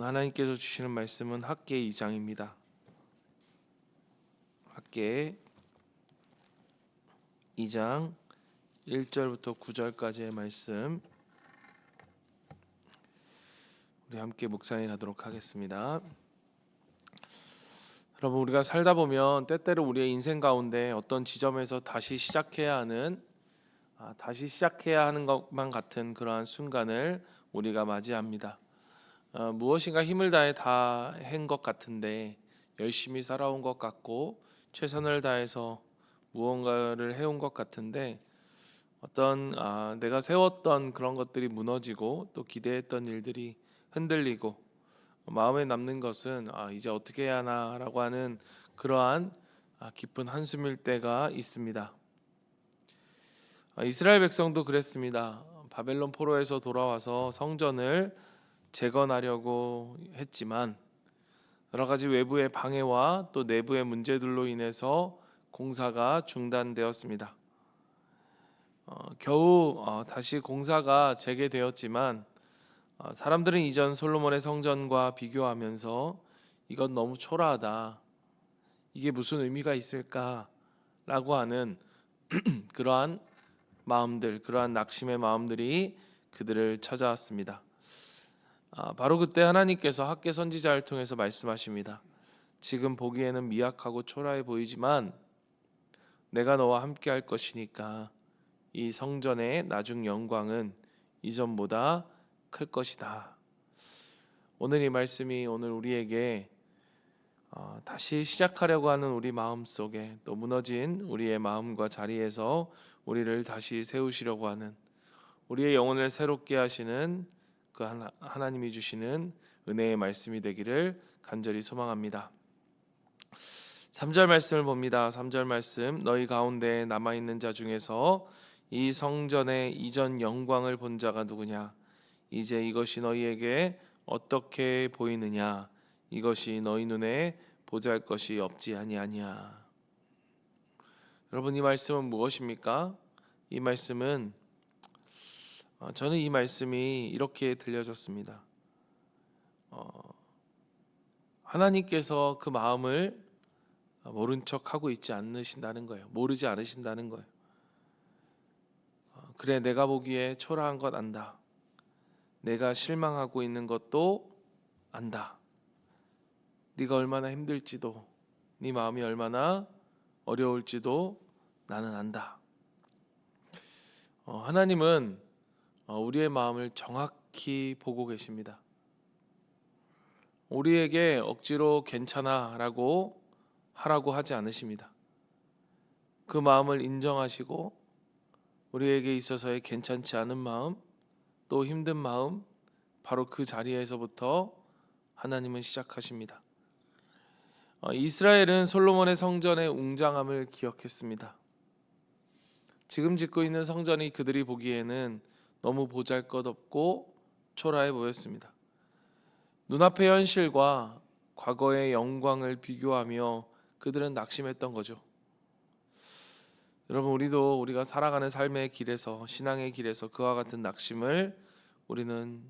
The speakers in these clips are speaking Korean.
하나님께서 주시는 말씀은 학개 2장입니다. 학개 2장 1절부터 9절까지의 말씀 우리 함께 묵상해 가도록 하겠습니다. 여러분, 우리가 살다 보면 때때로 우리의 인생 가운데 어떤 지점에서 다시 시작해야 하는 것만 같은 그러한 순간을 우리가 맞이합니다. 무엇인가 힘을 다해 다 한 것 같은데, 열심히 살아온 것 같고 최선을 다해서 무언가를 해온 것 같은데, 어떤 내가 세웠던 그런 것들이 무너지고 또 기대했던 일들이 흔들리고 마음에 남는 것은 이제 어떻게 해야 하나라고 하는 그러한 깊은 한숨일 때가 있습니다. 이스라엘 백성도 그랬습니다. 바벨론 포로에서 돌아와서 성전을 재건하려고 했지만 여러 가지 외부의 방해와 또 내부의 문제들로 인해서 공사가 중단되었습니다. 겨우 다시 공사가 재개되었지만 사람들은 이전 솔로몬의 성전과 비교하면서 이건 너무 초라하다, 이게 무슨 의미가 있을까라고 하는 그러한 그러한 낙심의 마음들이 그들을 찾아왔습니다. 바로 그때 하나님께서 학개 선지자를 통해서 말씀하십니다. 지금 보기에는 미약하고 초라해 보이지만 내가 너와 함께 할 것이니까 이 성전의 나중 영광은 이전보다 클 것이다. 오늘 이 말씀이 오늘 우리에게 다시 시작하려고 하는 우리 마음 속에, 또 무너진 우리의 마음과 자리에서 우리를 다시 세우시려고 하는, 우리의 영혼을 새롭게 하시는 그 하나님이 주시는 은혜의 말씀이 되기를 간절히 소망합니다. 3절 말씀을 봅니다. 3절 말씀, 너희 가운데 남아있는 자 중에서 이 성전의 이전 영광을 본 자가 누구냐? 이제 이것이 너희에게 어떻게 보이느냐? 이것이 너희 눈에 보잘것이 없지 아니하냐. 여러분, 이 말씀은 무엇입니까? 이 말씀은 저는 이 말씀이 이렇게 들려졌습니다. 하나님께서 그 마음을 모른 척하고 있지 않으신다는 거예요. 모르지 않으신다는 거예요. 그래, 내가 보기에 초라한 것 안다. 내가 실망하고 있는 것도 안다. 네가 얼마나 힘들지도, 네 마음이 얼마나 어려울지도 나는 안다. 하나님은 우리의 마음을 정확히 보고 계십니다. 우리에게 억지로 괜찮아라고 하라고 하지 않으십니다. 그 마음을 인정하시고 우리에게 있어서의 괜찮지 않은 마음, 또 힘든 마음, 바로 그 자리에서부터 하나님은 시작하십니다. 이스라엘은 솔로몬의 성전의 웅장함을 기억했습니다. 지금 짓고 있는 성전이 그들이 보기에는 너무 보잘것없고 초라해 보였습니다. 눈앞의 현실과 과거의 영광을 비교하며 그들은 낙심했던 거죠. 여러분, 우리가 살아가는 삶의 길에서, 신앙의 길에서 그와 같은 낙심을 우리는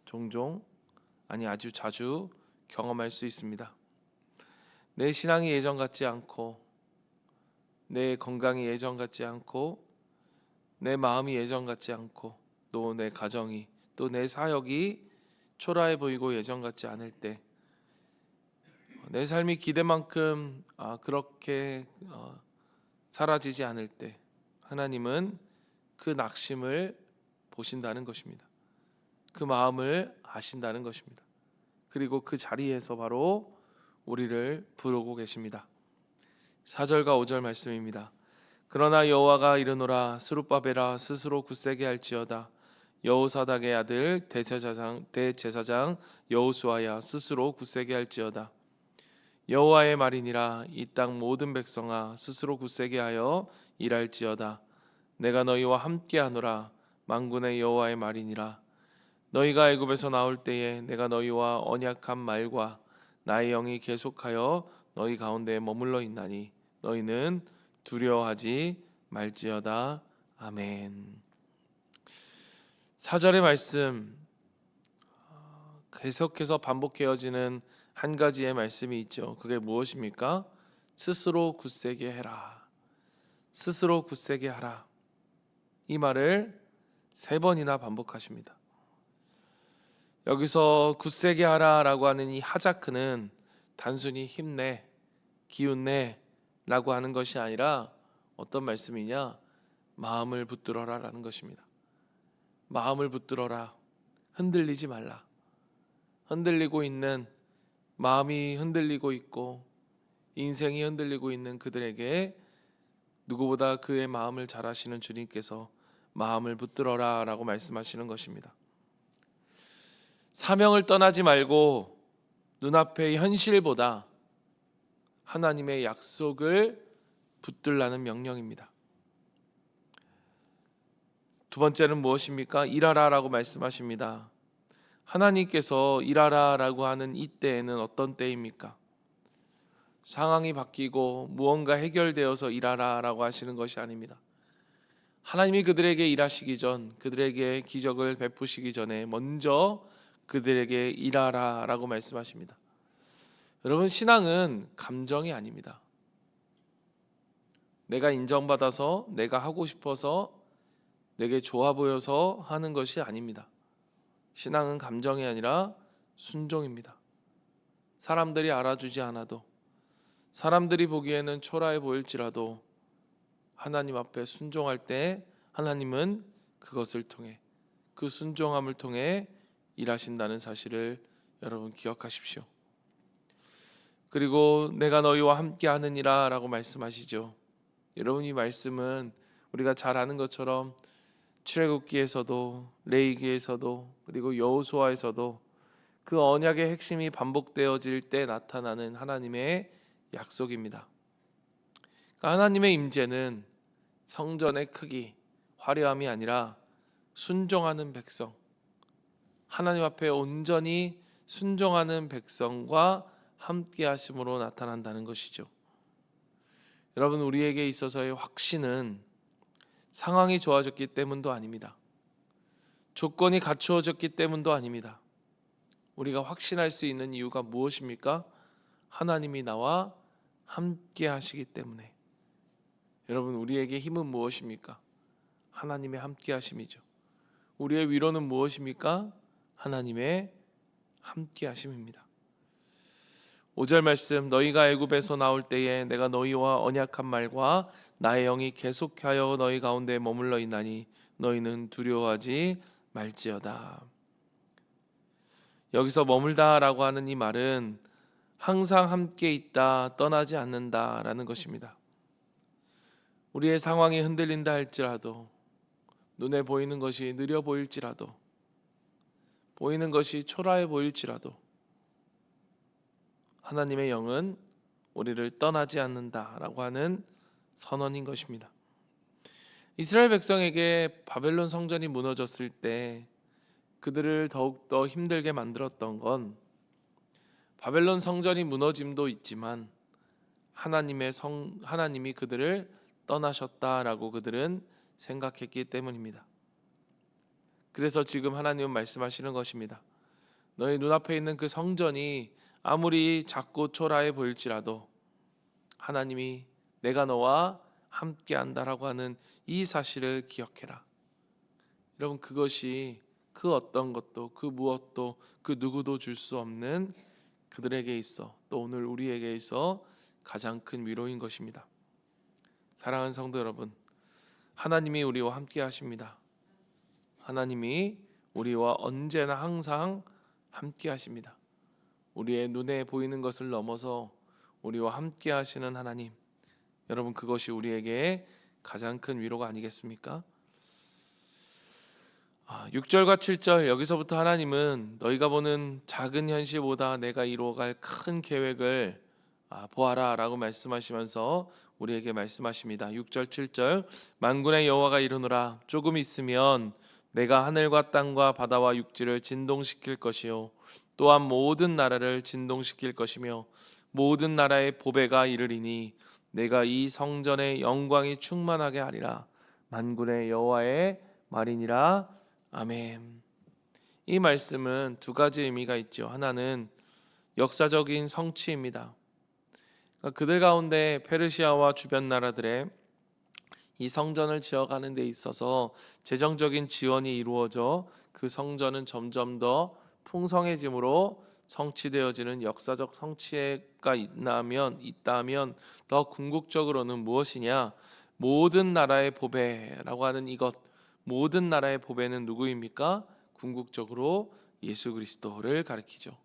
종종, 아주 자주 경험할 수 있습니다. 내 신앙이 예전 같지 않고, 내 건강이 예전 같지 않고, 내 마음이 예전 같지 않고, 또 내 가정이, 또 내 사역이 초라해 보이고 예전 같지 않을 때, 내 삶이 기대만큼 그렇게 사라지지 않을 때, 하나님은 그 낙심을 보신다는 것입니다. 그 마음을 아신다는 것입니다. 그리고 그 자리에서 바로 우리를 부르고 계십니다. 4절과 5절 말씀입니다. 그러나 여호와가 이르노라, 스룹바벨아 스스로 굳세게 할지어다. 여호사닥의 아들 대제사장 여호수아야 스스로 굳세게 할지어다. 여호와의 말이니라, 이 땅 모든 백성아 스스로 굳세게 하여 일할지어다. 내가 너희와 함께하노라, 만군의 여호와의 말이니라. 너희가 애굽에서 나올 때에 내가 너희와 언약한 말과 나의 영이 계속하여 너희 가운데 머물러 있나니 너희는 두려워하지 말지어다. 아멘. 4절의 말씀, 계속해서 반복해어지는 한 가지의 말씀이 있죠. 그게 무엇입니까? 스스로 굳세게 해라. 스스로 굳세게 하라. 이 말을 3번이나 반복하십니다. 여기서 굳세게 하라라고 하는 이 하자크는 단순히 힘내, 기운내 라고 하는 것이 아니라 어떤 말씀이냐? 마음을 붙들어라 라는 것입니다. 마음을 붙들어라. 흔들리지 말라. 흔들리고 있는, 마음이 흔들리고 있고 인생이 흔들리고 있는 그들에게 누구보다 그의 마음을 잘 아시는 주님께서 마음을 붙들어라 라고 말씀하시는 것입니다. 사명을 떠나지 말고 눈앞의 현실보다 하나님의 약속을 붙들라는 명령입니다. 두 번째는 무엇입니까? 일하라 라고 말씀하십니다. 하나님께서 일하라 라고 하는 이 때에는 어떤 때입니까? 상황이 바뀌고 무언가 해결되어서 일하라 라고 하시는 것이 아닙니다. 하나님이 그들에게 일하시기 전, 그들에게 기적을 베푸시기 전에 먼저 그들에게 일하라 라고 말씀하십니다. 여러분, 신앙은 감정이 아닙니다. 내가 인정받아서, 내가 하고 싶어서, 내게 좋아 보여서 하는 것이 아닙니다. 신앙은 감정이 아니라 순종입니다. 사람들이 알아주지 않아도, 사람들이 보기에는 초라해 보일지라도 하나님 앞에 순종할 때 하나님은 그것을 통해, 그 순종함을 통해 일하신다는 사실을 여러분 기억하십시오. 그리고 내가 너희와 함께 하느니라 라고 말씀하시죠. 여러분, 이 말씀은 우리가 잘 아는 것처럼 출애굽기에서도 레위기에서도 그리고 여호수아에서도 그 언약의 핵심이 반복되어질 때 나타나는 하나님의 약속입니다. 그러니까 하나님의 임재는 성전의 크기, 화려함이 아니라 순종하는 백성, 하나님 앞에 온전히 순종하는 백성과 함께 하심으로 나타난다는 것이죠. 여러분, 우리에게 있어서의 확신은 상황이 좋아졌기 때문도 아닙니다. 조건이 갖추어졌기 때문도 아닙니다. 우리가 확신할 수 있는 이유가 무엇입니까? 하나님이 나와 함께 하시기 때문에. 여러분, 우리에게 힘은 무엇입니까? 하나님의 함께 하심이죠. 우리의 위로는 무엇입니까? 하나님의 함께 하심입니다. 5절 말씀, 너희가 애굽에서 나올 때에 내가 너희와 언약한 말과 나의 영이 계속하여 너희 가운데 머물러 있나니 너희는 두려워하지 말지어다. 여기서 머물다라고 하는 이 말은 항상 함께 있다, 떠나지 않는다라는 것입니다. 우리의 상황이 흔들린다 할지라도, 눈에 보이는 것이 느려 보일지라도, 보이는 것이 초라해 보일지라도 하나님의 영은 우리를 떠나지 않는다라고 하는 선언인 것입니다. 이스라엘 백성에게 바벨론 성전이 무너졌을 때 그들을 더욱더 힘들게 만들었던 건 바벨론 성전이 무너짐도 있지만 하나님이 그들을 떠나셨다라고 그들은 생각했기 때문입니다. 그래서 지금 하나님은 말씀하시는 것입니다. 너희 눈앞에 있는 그 성전이 아무리 작고 초라해 보일지라도 하나님이 내가 너와 함께 한다라고 하는 이 사실을 기억해라. 여러분, 그것이 그 어떤 것도, 그 무엇도, 그 누구도 줄 수 없는 그들에게 있어, 또 오늘 우리에게 있어 가장 큰 위로인 것입니다. 사랑하는 성도 여러분, 하나님이 우리와 함께 하십니다. 하나님이 우리와 언제나 항상 함께 하십니다. 우리의 눈에 보이는 것을 넘어서 우리와 함께 하시는 하나님, 여러분, 그것이 우리에게 가장 큰 위로가 아니겠습니까? 6절과 7절, 여기서부터 하나님은 너희가 보는 작은 현실보다 내가 이루어갈 큰 계획을 보아라 라고 말씀하시면서 우리에게 말씀하십니다. 6절 7절, 만군의 여호와가 이르노라, 조금 있으면 내가 하늘과 땅과 바다와 육지를 진동시킬 것이요 또한 모든 나라를 진동시킬 것이며 모든 나라의 보배가 이르리니 내가 이 성전의 영광이 충만하게 하리라. 만군의 여호와의 말이니라. 아멘. 이 말씀은 두 가지 의미가 있죠. 하나는 역사적인 성취입니다. 그러니까 그들 가운데 페르시아와 주변 나라들의 이 성전을 지어가는 데 있어서 재정적인 지원이 이루어져 그 성전은 점점 더 풍성해짐으로 성취되어지는 역사적 성취가 있다면 더 궁극적으로는 무엇이냐? 모든 나라의 보배라고 하는 이것, 모든 나라의 보배는 누구입니까? 궁극적으로 예수 그리스도를 가리키죠.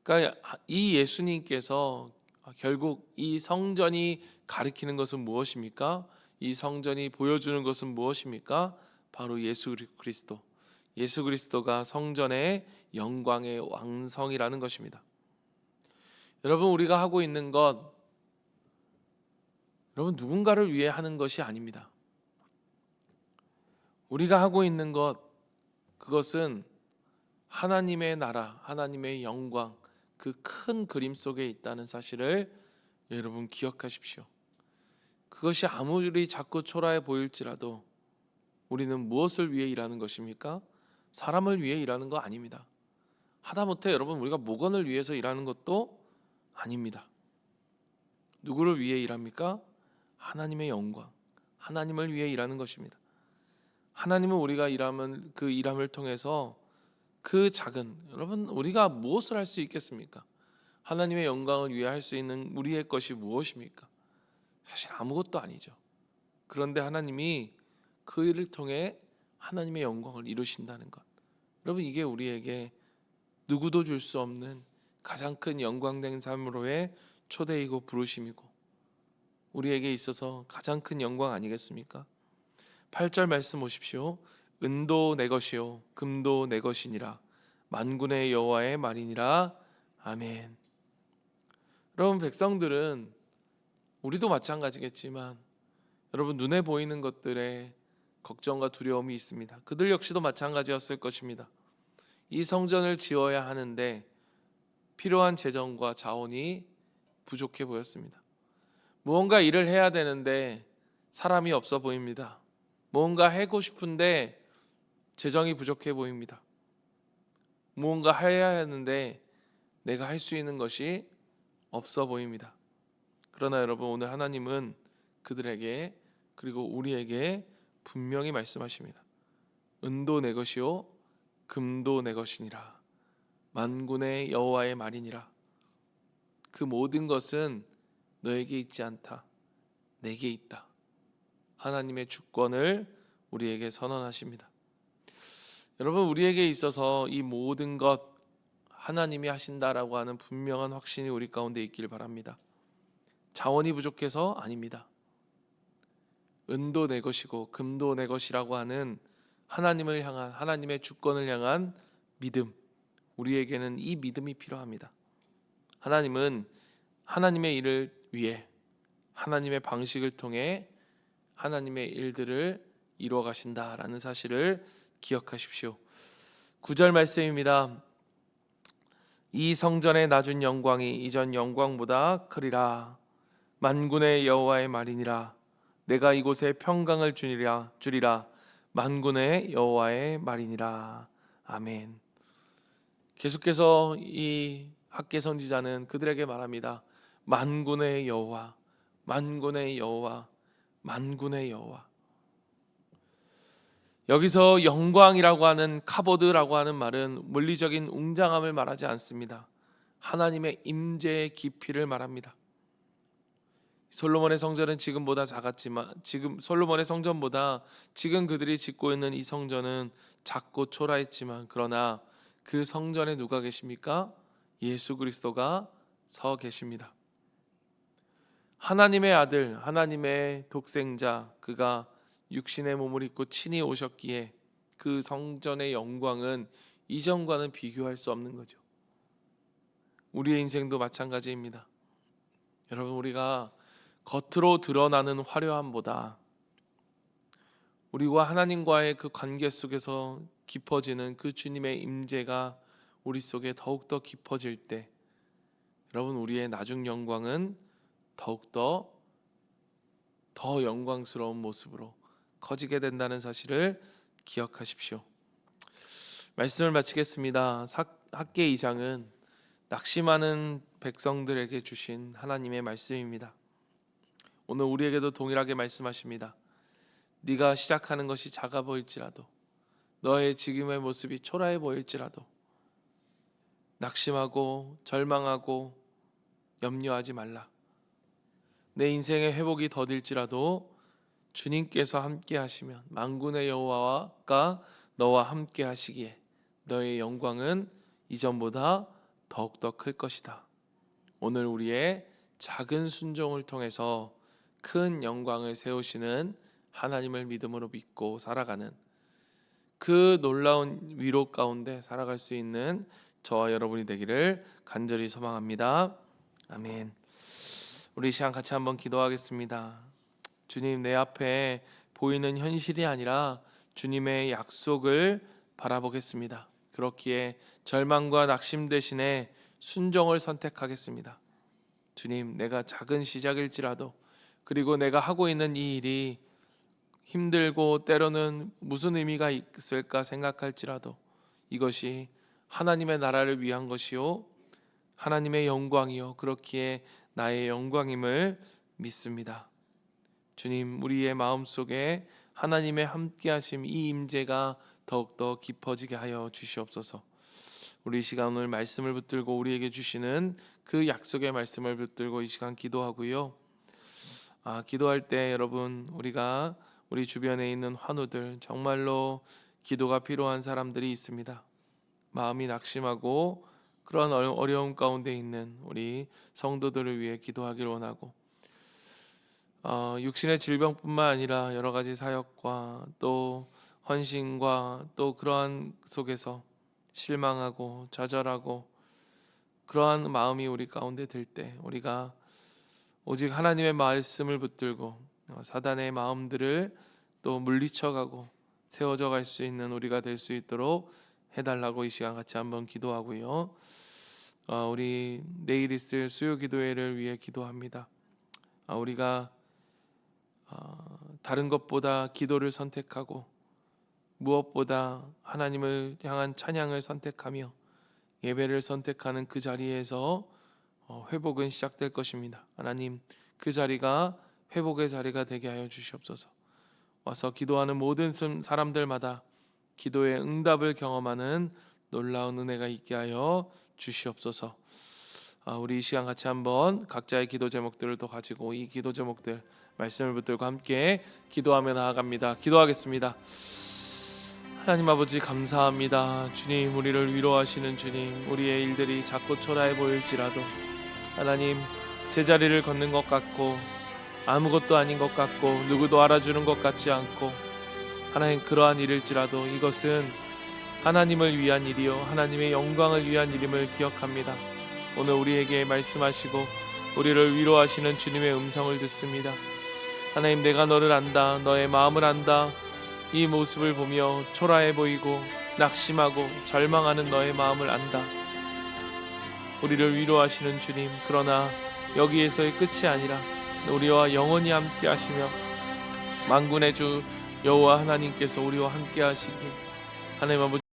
그러니까 이 예수님께서 결국 이 성전이 가리키는 것은 무엇입니까? 이 성전이 보여주는 것은 무엇입니까? 바로 예수 그리스도. 예수 그리스도가 성전의 영광의 왕성이라는 것입니다. 여러분, 우리가 하고 있는 것, 여러분 누군가를 위해 하는 것이 아닙니다. 우리가 하고 있는 것, 그것은 하나님의 나라, 하나님의 영광, 그 큰 그림 속에 있다는 사실을 여러분 기억하십시오. 그것이 아무리 작고 초라해 보일지라도 우리는 무엇을 위해 일하는 것입니까? 사람을 위해 일하는 거 아닙니다. 하다못해 여러분 우리가 목원을 위해서 일하는 것도 아닙니다. 누구를 위해 일합니까? 하나님의 영광, 하나님을 위해 일하는 것입니다. 하나님은 우리가 일하면 그 일함을 통해서 그 작은, 여러분 우리가 무엇을 할 수 있겠습니까? 하나님의 영광을 위해 할 수 있는 우리의 것이 무엇입니까? 사실 아무것도 아니죠. 그런데 하나님이 그 일을 통해 하나님의 영광을 이루신다는 것, 여러분 이게 우리에게 누구도 줄 수 없는 가장 큰 영광된 삶으로의 초대이고 부르심이고 우리에게 있어서 가장 큰 영광 아니겠습니까? 8절 말씀 보십시오. 은도 내 것이요 금도 내 것이니라 만군의 여호와의 말이니라. 아멘. 여러분, 백성들은 우리도 마찬가지겠지만 여러분 눈에 보이는 것들에 걱정과 두려움이 있습니다. 그들 역시도 마찬가지였을 것입니다. 이 성전을 지어야 하는데 필요한 재정과 자원이 부족해 보였습니다. 무언가 일을 해야 되는데 사람이 없어 보입니다. 무언가 하고 싶은데 재정이 부족해 보입니다. 무언가 해야 하는데 내가 할 수 있는 것이 없어 보입니다. 그러나 여러분, 오늘 하나님은 그들에게 그리고 우리에게 분명히 말씀하십니다. 은도 내 것이요 금도 내 것이니라 만군의 여호와의 말이니라. 그 모든 것은 너에게 있지 않다, 내게 있다. 하나님의 주권을 우리에게 선언하십니다. 여러분, 우리에게 있어서 이 모든 것 하나님이 하신다라고 하는 분명한 확신이 우리 가운데 있길 바랍니다. 자원이 부족해서 아닙니다. 은도 내 것이고 금도 내 것이라고 하는 하나님을 향한, 하나님의 주권을 향한 믿음, 우리에게는 이 믿음이 필요합니다. 하나님은 하나님의 일을 위해 하나님의 방식을 통해 하나님의 일들을 이루어 가신다라는 사실을 기억하십시오. 9절 말씀입니다. 이 성전에 낮은 영광이 이전 영광보다 크리라 만군의 여호와의 말이니라. 내가 이곳에 평강을 주리라 만군의 여호와의 말이니라. 아멘. 계속해서 이 학개 선지자는 그들에게 말합니다. 만군의 여호와, 만군의 여호와, 만군의 여호와. 여기서 영광이라고 하는 카보드라고 하는 말은 물리적인 웅장함을 말하지 않습니다. 하나님의 임재의 깊이를 말합니다. 솔로몬의 성전은 지금보다 작았지만 솔로몬의 성전보다 지금 그들이 짓고 있는 이 성전은 작고 초라했지만 그러나 그 성전에 누가 계십니까? 예수 그리스도가 서 계십니다. 하나님의 아들, 하나님의 독생자, 그가 육신의 몸을 입고 친히 오셨기에 그 성전의 영광은 이전과는 비교할 수 없는 거죠. 우리의 인생도 마찬가지입니다. 여러분, 우리가 겉으로 드러나는 화려함보다 우리와 하나님과의 그 관계 속에서 깊어지는 그 주님의 임재가 우리 속에 더욱더 깊어질 때 여러분, 우리의 나중 영광은 더욱더 더 영광스러운 모습으로 커지게 된다는 사실을 기억하십시오. 말씀을 마치겠습니다. 학계 2장은 낙심하는 백성들에게 주신 하나님의 말씀입니다. 오늘 우리에게도 동일하게 말씀하십니다. 네가 시작하는 것이 작아 보일지라도, 너의 지금의 모습이 초라해 보일지라도 낙심하고 절망하고 염려하지 말라. 내 인생의 회복이 더딜지라도 주님께서 함께 하시면 만군의 여호와가 너와 함께 하시기에 너의 영광은 이전보다 더욱더 클 것이다. 오늘 우리의 작은 순종을 통해서 큰 영광을 세우시는 하나님을 믿음으로 믿고 살아가는 그 놀라운 위로 가운데 살아갈 수 있는 저와 여러분이 되기를 간절히 소망합니다. 아멘. 우리 이 시간 같이 한번 기도하겠습니다. 주님, 내 앞에 보이는 현실이 아니라 주님의 약속을 바라보겠습니다. 그렇기에 절망과 낙심 대신에 순종을 선택하겠습니다. 주님, 내가 작은 시작일지라도, 그리고 내가 하고 있는 이 일이 힘들고 때로는 무슨 의미가 있을까 생각할지라도 이것이 하나님의 나라를 위한 것이요 하나님의 영광이요 그렇기에 나의 영광임을 믿습니다. 주님, 우리의 마음속에 하나님의 함께하심 이 임재가 더욱더 깊어지게 하여 주시옵소서. 우리 이 시간 오늘 말씀을 붙들고 우리에게 주시는 그 약속의 말씀을 붙들고 이 시간 기도하고요. 기도할 때 여러분, 우리가 우리 주변에 있는 환우들, 정말로 기도가 필요한 사람들이 있습니다. 마음이 낙심하고 그런 어려움 가운데 있는 우리 성도들을 위해 기도하길 원하고, 육신의 질병뿐만 아니라 여러 가지 사역과 또 헌신과 또 그러한 속에서 실망하고 좌절하고 그러한 마음이 우리 가운데 들 때 우리가 오직 하나님의 말씀을 붙들고 사단의 마음들을 또 물리쳐가고 세워져 갈 수 있는 우리가 될 수 있도록 해달라고 이 시간 같이 한번 기도하고요. 우리 내일 있을 수요 기도회를 위해 기도합니다. 우리가 다른 것보다 기도를 선택하고 무엇보다 하나님을 향한 찬양을 선택하며 예배를 선택하는 그 자리에서 회복은 시작될 것입니다. 하나님, 그 자리가 회복의 자리가 되게 하여 주시옵소서. 와서 기도하는 모든 사람들마다 기도의 응답을 경험하는 놀라운 은혜가 있게 하여 주시옵소서. 우리 이 시간 같이 한번 각자의 기도 제목들을 또 가지고 이 기도 제목들 말씀을 붙들고 함께 기도하며 나아갑니다. 기도하겠습니다. 하나님 아버지, 감사합니다. 주님, 우리를 위로하시는 주님, 우리의 일들이 자꾸 초라해 보일지라도 하나님, 제자리를 걷는 것 같고 아무것도 아닌 것 같고 누구도 알아주는 것 같지 않고 하나님, 그러한 일일지라도 이것은 하나님을 위한 일이요 하나님의 영광을 위한 일임을 기억합니다. 오늘 우리에게 말씀하시고 우리를 위로하시는 주님의 음성을 듣습니다. 하나님, 내가 너를 안다, 너의 마음을 안다. 이 모습을 보며 초라해 보이고 낙심하고 절망하는 너의 마음을 안다. 우리를 위로하시는 주님, 그러나 여기에서의 끝이 아니라 우리와 영원히 함께 하시며 만군의 주 여호와 하나님께서 우리와 함께 하시기 하나님 아버지